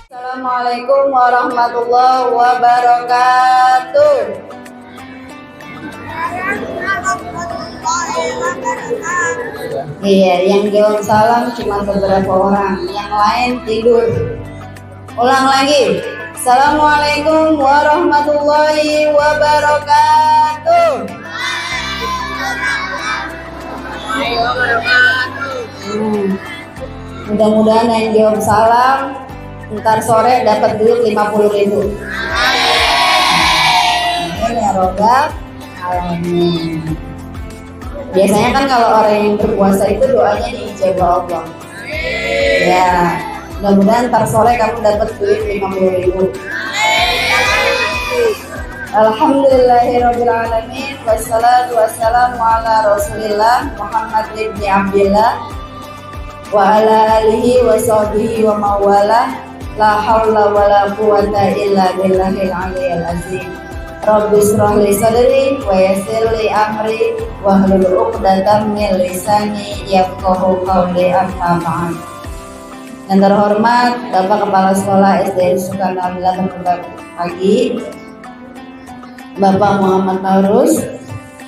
Assalamualaikum warahmatullahi wabarakatuh. Iya, yang jawab salam cuma beberapa orang, yang lain tidur. Ulang lagi. Assalamualaikum warahmatullahi wabarakatuh. Mudah-mudahan yang jawab salam ntar sore dapat duit 50.000. Amin ya robbal alamin. Biasanya kan kalau orang yang berpuasa itu doanya diijabah Allah. Ya, mudah-mudahan ntar sore kamu dapat duit 50.000. Alhamdulillahirabbil alamin wassalatu wassalamu ala Rasulillah Muhammad ibn Abdillah wa ala alihi wa sahbihi wa mawala. La haula wa la quwata illa billahil aliyyil azim. Rabbi shrah li sadri wa yassir li amri wahlul 'uqdatam min lisani yafqahu qawli. Amma ba'd. Yang terhormat Bapak Kepala Sekolah SD Sukarno 8 pagi, Bapak Muhammad Taurus,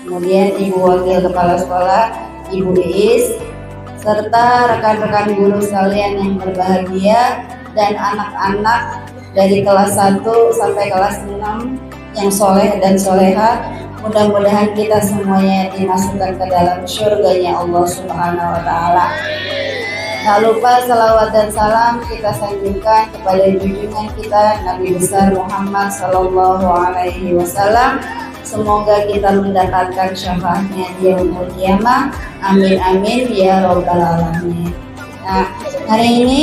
kemudian Ibu Wakil Kepala Sekolah Ibu Iis, serta rekan-rekan guru sekalian yang berbahagia dan anak-anak dari kelas 1 sampai kelas 6 yang soleh dan soleha. Mudah-mudahan kita semuanya dimasukkan ke dalam surganya Allah Subhanahu wa Ta'ala. Tak lupa salawat dan salam kita sanjungkan kepada junjungan kita Nabi besar Muhammad Sallallahu Alaihi Wasallam. Semoga kita mendapatkan syafaatnya di yaumul qiyamah. Amin amin ya robbal alamin. Nah, hari ini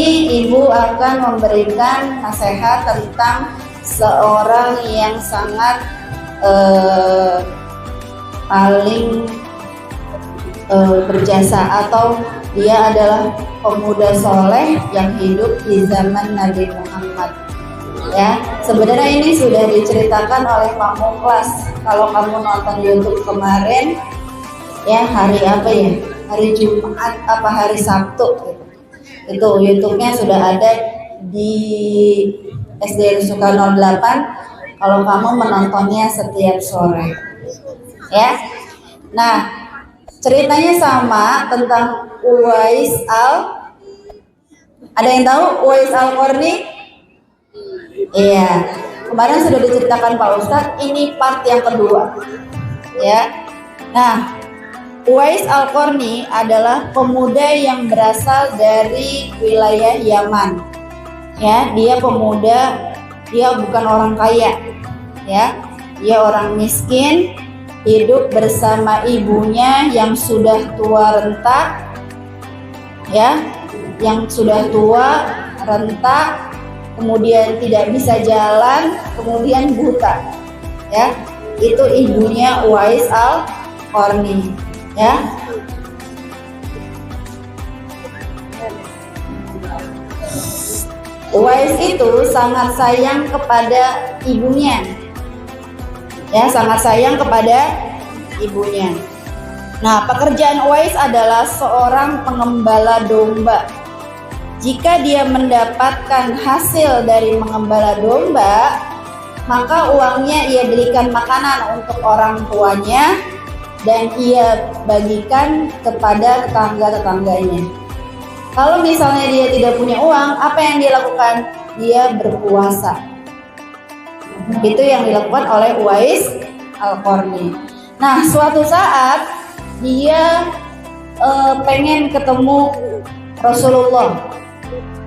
Ibu akan memberikan nasihat tentang seorang yang sangat paling berjasa, atau dia adalah pemuda soleh yang hidup di zaman Nabi Muhammad. Ya, sebenarnya ini sudah diceritakan oleh Pak Muklas. Kalau kamu nonton YouTube kemarin, ya hari apa ya? Hari Jumat apa hari Sabtu gitu. Itu YouTube-nya sudah ada di SD Sukarno 8 kalau kamu menontonnya setiap sore. Ya. Nah, ceritanya sama tentang Uwais ada yang tahu Uwais Al-Qarni? Iya. Kemarin sudah diceritakan Pak Ustadz, ini part yang kedua. Ya. Nah, Uwais Al-Qarni adalah pemuda yang berasal dari wilayah Yaman. Ya, dia pemuda, dia bukan orang kaya. Ya, dia orang miskin, hidup bersama ibunya yang sudah tua renta. Ya, yang sudah tua renta, kemudian tidak bisa jalan, kemudian buta. Ya, itu ibunya Uwais Al-Qarni. Ya, Uwais itu sangat sayang kepada ibunya. Ya, sangat sayang kepada ibunya. Nah, pekerjaan Uwais adalah seorang pengembala domba. Jika dia mendapatkan hasil dari mengembala domba, maka uangnya ia belikan makanan untuk orang tuanya dan ia bagikan kepada tetangga-tetangganya. Kalau misalnya dia tidak punya uang, apa yang dia lakukan? Dia berpuasa. Itu yang dilakukan oleh Uwais Al-Qarni. Nah, suatu saat dia pengen ketemu Rasulullah.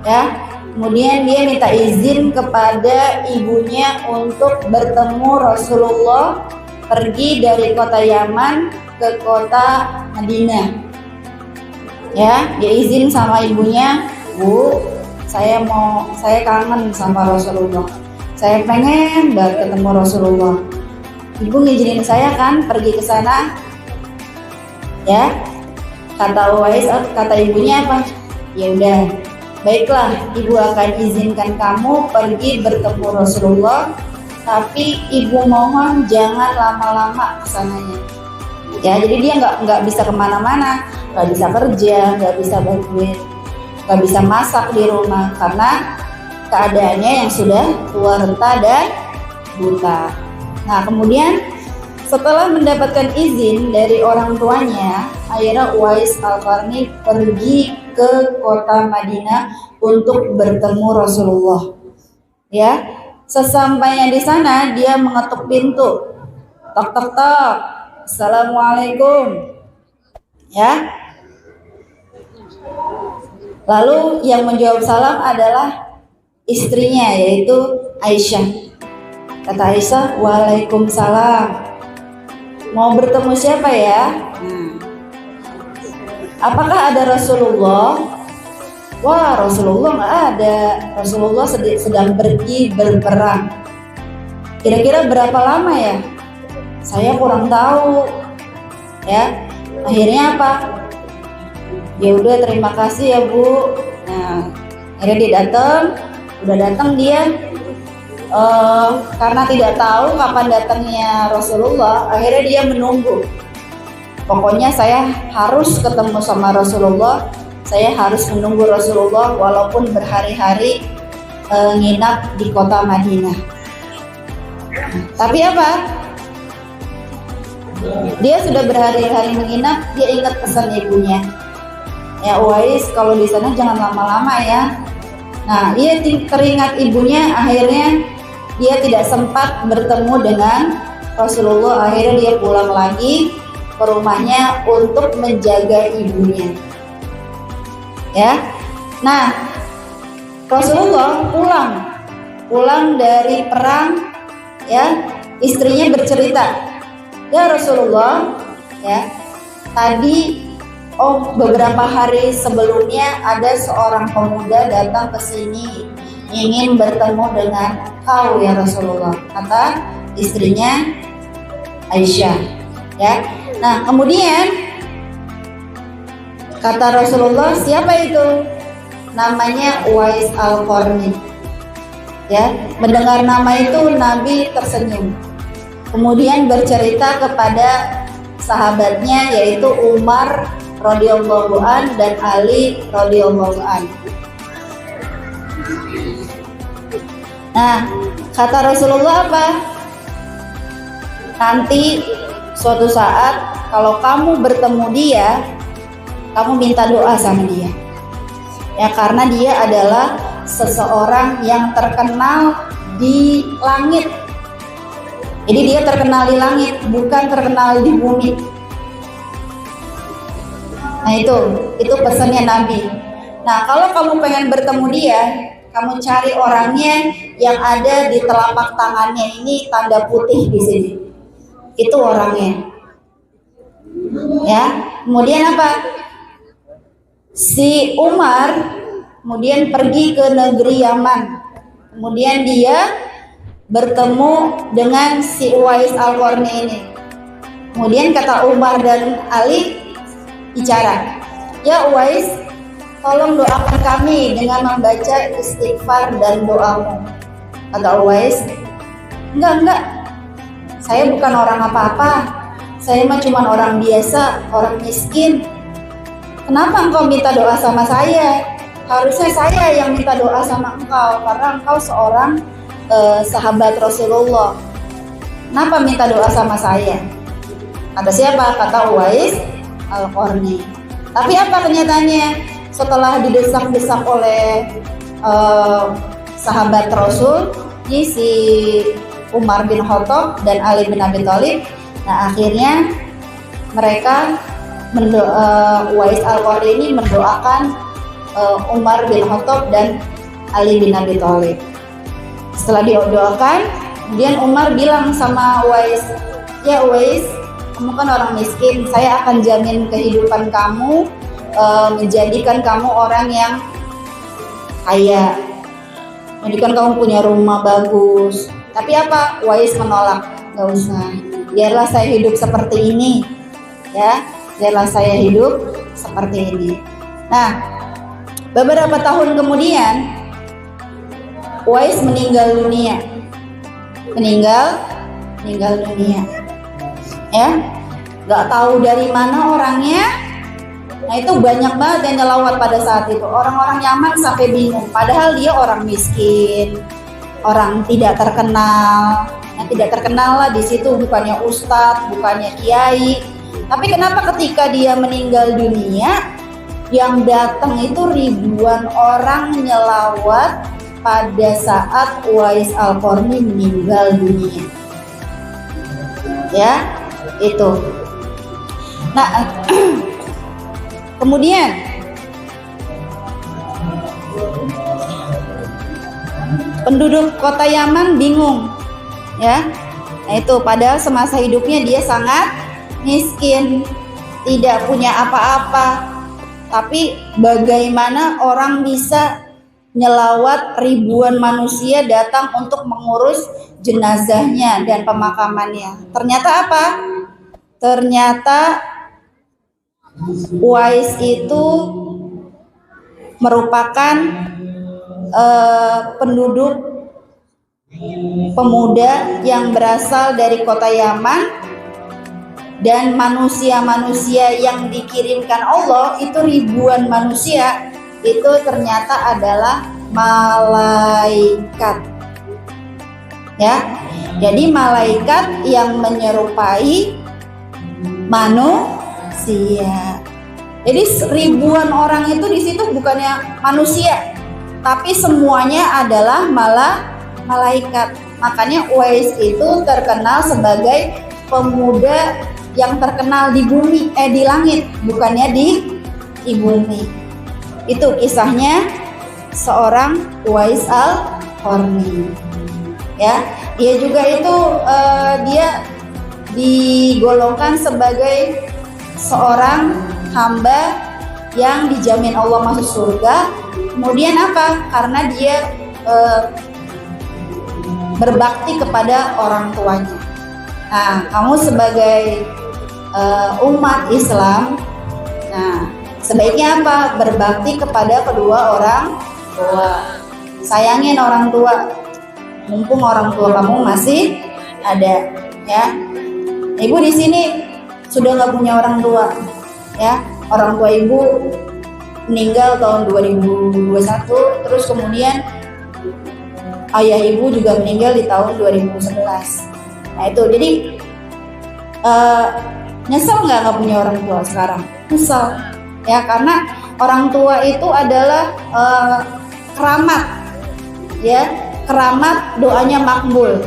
Ya, kemudian dia minta izin kepada ibunya untuk bertemu Rasulullah, pergi dari kota Yaman ke kota Madinah. Ya, dia izin sama ibunya, Bu, saya kangen sama Rasulullah. Saya pengen banget ketemu Rasulullah. Ibu ngizinin saya kan pergi ke sana? Ya, kata Uwais, kata ibunya apa? Ya udah, baiklah, ibu akan izinkan kamu pergi bertemu Rasulullah, tapi ibu mohon jangan lama-lama kesananya. Ya, jadi dia nggak bisa kemana-mana, nggak bisa kerja, nggak bisa bantuin, nggak bisa masak di rumah karena keadaannya yang sudah tua renta dan buta. Nah, kemudian setelah mendapatkan izin dari orang tuanya, akhirnya Uwais Al-Qarni pergi ke kota Madinah untuk bertemu Rasulullah. Ya, sesampainya di sana dia mengetuk pintu. Tok tok tok. Assalamualaikum. Ya. Lalu yang menjawab salam adalah istrinya, yaitu Aisyah. Kata Aisyah, "Waalaikumsalam. Mau bertemu siapa ya?" Apakah ada Rasulullah? Wah, Rasulullah nggak ada. Rasulullah sedang pergi berperang. Kira-kira berapa lama ya? Saya kurang tahu. Ya, akhirnya apa? Ya udah, terima kasih ya Bu. Nah, akhirnya dia udah datang dia. Karena tidak tahu kapan datangnya Rasulullah, akhirnya dia menunggu. Pokoknya saya harus ketemu sama Rasulullah, saya harus menunggu Rasulullah walaupun berhari-hari nginap di kota Madinah. Tapi apa? Dia sudah berhari-hari menginap, dia ingat pesan ibunya. Ya Uwais, kalau di sana jangan lama-lama ya. Nah, dia teringat ibunya, akhirnya dia tidak sempat bertemu dengan Rasulullah. Akhirnya dia pulang lagi ke rumahnya untuk menjaga ibunya. Ya, nah Rasulullah pulang dari perang. Ya, istrinya bercerita, ya Rasulullah, ya tadi beberapa hari sebelumnya ada seorang pemuda datang ke sini ingin bertemu dengan kau ya Rasulullah, kata istrinya Aisyah. Ya, nah kemudian kata Rasulullah, siapa itu? Namanya Uwais Al-Qarni. Ya, mendengar nama itu Nabi tersenyum. Kemudian bercerita kepada sahabatnya yaitu Umar radhiyallahu an dan Ali radhiyallahu an. Nah, kata Rasulullah apa? Nanti suatu saat kalau kamu bertemu dia, kamu minta doa sama dia. Ya, karena dia adalah seseorang yang terkenal di langit. Jadi dia terkenal di langit, bukan terkenal di bumi. Nah, itu pesannya Nabi. Nah, kalau kamu pengen bertemu dia, kamu cari orangnya yang ada di telapak tangannya ini tanda putih di sini. Itu orangnya. Ya, kemudian apa? Si Umar kemudian pergi ke negeri Yaman. Kemudian dia bertemu dengan si Uwais Al-Qarni ini. Kemudian kata Umar dan Ali bicara, "Ya Uwais, tolong doakan kami dengan membaca istighfar dan doamu." Kata Uwais, enggak, saya bukan orang apa-apa, saya mah cuma orang biasa, orang miskin. Kenapa engkau minta doa sama saya? Harusnya saya yang minta doa sama engkau, karena engkau seorang sahabat Rasulullah. Kenapa minta doa sama saya? Kata siapa? Kata Uwais Al-Qarni. Tapi apa kenyataannya? Setelah didesak-desak oleh sahabat Rasul, si Umar bin Khattab dan Ali bin Abi Thalib, nah akhirnya mereka Uwais Al-Qarni ini mendoakan Umar bin Khattab dan Ali bin Abi Thalib. Setelah didoakan, kemudian Umar bilang sama Uwais, "Ya Uwais, kamu kan orang miskin, saya akan jamin kehidupan kamu, menjadikan kamu orang yang kaya, menjadikan kamu punya rumah bagus." Tapi apa? Uwais menolak, "Gak usah, biarlah saya hidup seperti ini, ya, biarlah saya hidup seperti ini." Nah, Beberapa tahun kemudian Uwais meninggal dunia. Meninggal dunia. Ya, nggak tahu dari mana orangnya. Nah itu banyak banget yang nyelawat pada saat itu. Orang-orang Yaman sampai bingung. Padahal dia orang miskin, orang tidak terkenal. Yang tidak terkenal lah di situ bukannya ustadz, bukannya kiai. Tapi kenapa ketika dia meninggal dunia, yang datang itu ribuan orang nyelawat pada saat Uwais Al-Qarni meninggal dunia. Ya, itu. Nah, kemudian penduduk kota Yaman bingung, ya. Nah itu padahal semasa hidupnya dia sangat miskin, tidak punya apa-apa. Tapi bagaimana orang bisa nyelawat ribuan manusia datang untuk mengurus jenazahnya dan pemakamannya? Ternyata apa? Ternyata Uwais itu merupakan penduduk pemuda yang berasal dari kota Yaman, dan manusia-manusia yang dikirimkan Allah itu ribuan manusia itu ternyata adalah malaikat. Ya, jadi malaikat yang menyerupai manusia. Jadi ribuan orang itu di situ bukannya manusia, tapi semuanya adalah malaikat. Makanya Uwais itu terkenal sebagai pemuda yang terkenal di bumi, di langit, bukannya di bumi. Itu kisahnya seorang Uwais Al-Qarni. Ya, dia juga itu dia digolongkan sebagai seorang hamba yang dijamin Allah masuk surga. Kemudian apa? Karena dia berbakti kepada orang tuanya. Nah, kamu sebagai umat Islam, nah sebaiknya apa? Berbakti kepada kedua orang tua. Sayangin orang tua, mumpung orang tua kamu masih ada, ya. Ibu di sini sudah nggak punya orang tua, ya. Orang tua ibu meninggal tahun 2021, terus kemudian ayah ibu juga meninggal di tahun 2011. Nah itu, jadi nyesel nggak punya orang tua sekarang? Nyesel, ya, karena orang tua itu adalah keramat, ya, keramat doanya makbul.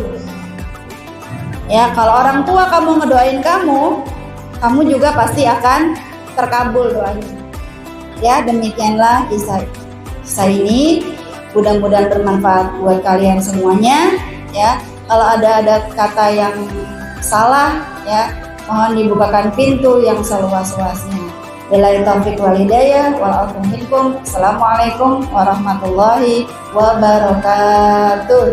Ya, kalau orang tua kamu ngedoain kamu juga pasti akan terkabul doanya. Ya, demikianlah kisah ini. Mudah-mudahan bermanfaat buat kalian semuanya. Ya, kalau ada kata yang salah, ya, mohon dibukakan pintu yang seluas-luasnya. Billahi taufiq wal hidayah wal afu minkum. Assalamualaikum warahmatullahi wabarakatuh.